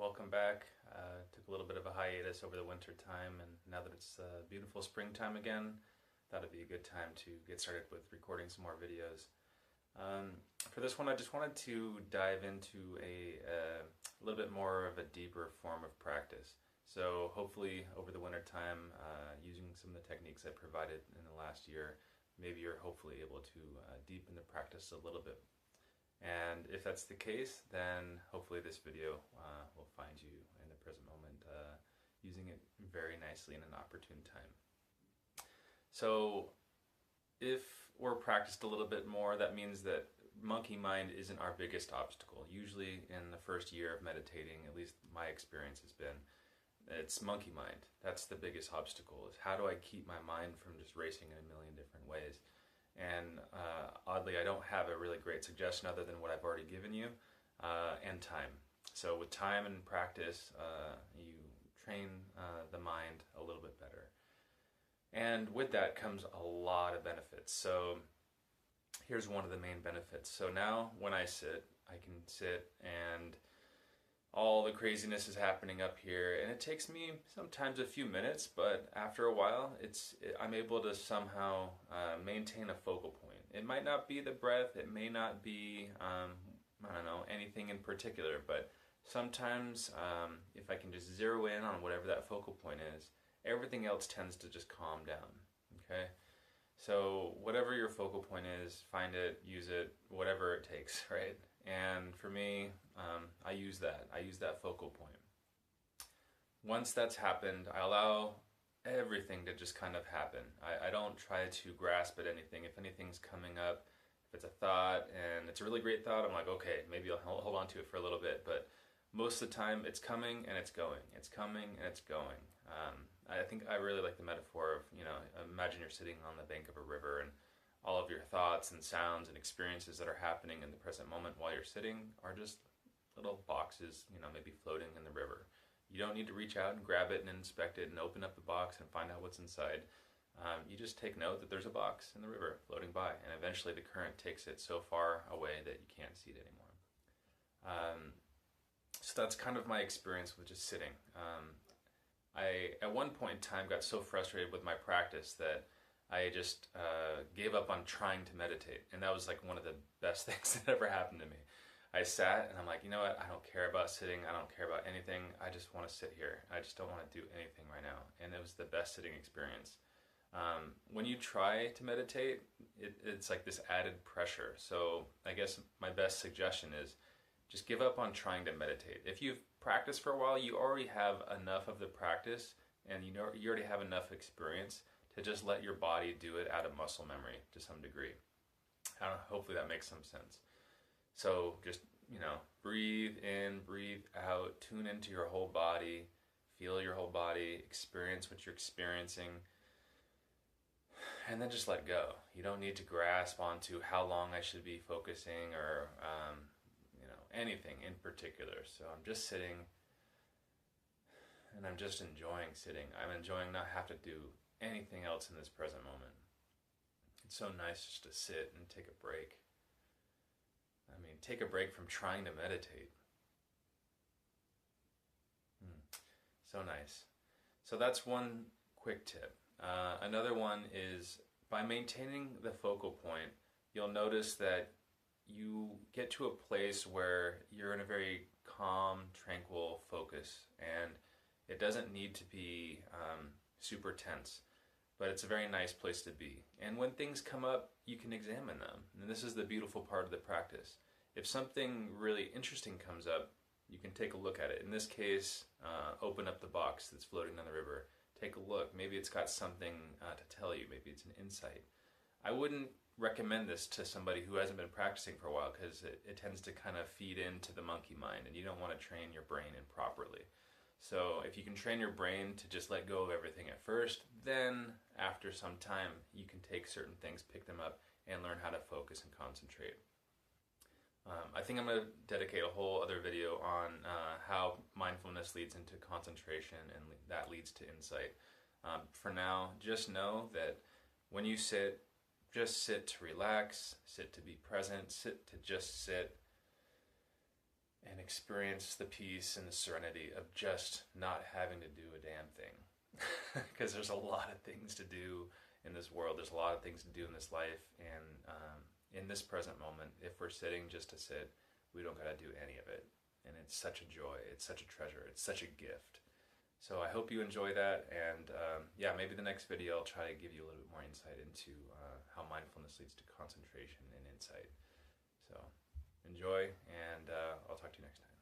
welcome back. Took a little bit of a hiatus over the winter time, and now that it's beautiful springtime again, thought it'd be a good time to get started with recording some more videos. For this one, I just wanted to dive into a little bit more of a deeper form of practice. So hopefully over the winter time, using some of the techniques I provided in the last year, maybe you're hopefully able to deepen the practice a little bit. And if that's the case, then hopefully this video will find you in the present moment, using it very nicely in an opportune time. So if we're practiced a little bit more, that means that monkey mind isn't our biggest obstacle. Usually in the first year of meditating, at least my experience has been, it's monkey mind. That's the biggest obstacle, is how do I keep my mind from just racing in a million different ways? And oddly, I don't have a really great suggestion other than what I've already given you, and time. So with time and practice, you train the mind a little bit better. And with that comes a lot of benefits. So here's one of the main benefits. So now when I sit, I can sit and all the craziness is happening up here, and it takes me sometimes a few minutes, but after a while I'm able to somehow maintain a focal point. It might not be the breath, it may not be I don't know, anything in particular, but sometimes if I can just zero in on whatever that focal point is, everything else tends to just calm down. Okay, so whatever your focal point is, find it, use it, whatever it takes, right? And for me, I use that focal point. Once that's happened, I allow everything to just kind of happen. I don't try to grasp at anything. If anything's coming up, if it's a thought and it's a really great thought, I'm like, okay, maybe I'll hold on to it for a little bit. But most of the time, it's coming and it's going. It's coming and it's going. I think I really like the metaphor of, imagine you're sitting on the bank of a river, and all of your thoughts and sounds and experiences that are happening in the present moment while you're sitting are just little boxes, maybe floating in the river. You don't need to reach out and grab it and inspect it and open up the box and find out what's inside. You just take note that there's a box in the river floating by, and eventually the current takes it so far away that you can't see it anymore. So that's kind of my experience with just sitting. I, at one point in time, got so frustrated with my practice that I just gave up on trying to meditate, and that was like one of the best things that ever happened to me. I sat and I'm like, you know what, I don't care about sitting, I don't care about anything, I just want to sit here. I just don't want to do anything right now. And it was the best sitting experience. When you try to meditate, it's like this added pressure. So I guess my best suggestion is just give up on trying to meditate. If you've practiced for a while, you already have enough of the practice, and you already have enough experience to just let your body do it out of muscle memory to some degree. Hopefully that makes some sense. So just, breathe in, breathe out, tune into your whole body, feel your whole body, experience what you're experiencing, and then just let go. You don't need to grasp onto how long I should be focusing or, anything in particular. So I'm just sitting, and I'm just enjoying sitting. I'm enjoying not have to do anything else in this present moment. It's so nice just to sit and take a break. Take a break from trying to meditate. So nice. So that's one quick tip. Another one is, by maintaining the focal point, you'll notice that you get to a place where you're in a very calm, tranquil focus, and it doesn't need to be super tense, but it's a very nice place to be. And when things come up, you can examine them. And this is the beautiful part of the practice. If something really interesting comes up, you can take a look at it. In this case, open up the box that's floating on the river. Take a look. Maybe it's got something to tell you. Maybe it's an insight. I wouldn't recommend this to somebody who hasn't been practicing for a while, because it tends to kind of feed into the monkey mind, and you don't want to train your brain improperly. So if you can train your brain to just let go of everything at first, then after some time you can take certain things, pick them up, and learn how to focus and concentrate. I think I'm going to dedicate a whole other video on how mindfulness leads into concentration, and that leads to insight. For now, just know that when you sit, just sit to relax, sit to be present, sit to just sit. and experience the peace and the serenity of just not having to do a damn thing. Because there's a lot of things to do in this world. There's a lot of things to do in this life. And in this present moment, if we're sitting just to sit, we don't got to do any of it. And it's such a joy. It's such a treasure. It's such a gift. So I hope you enjoy that. And yeah, maybe the next video I'll try to give you a little bit more insight into how mindfulness leads to concentration and insight. So enjoy, and I'll talk to you next time.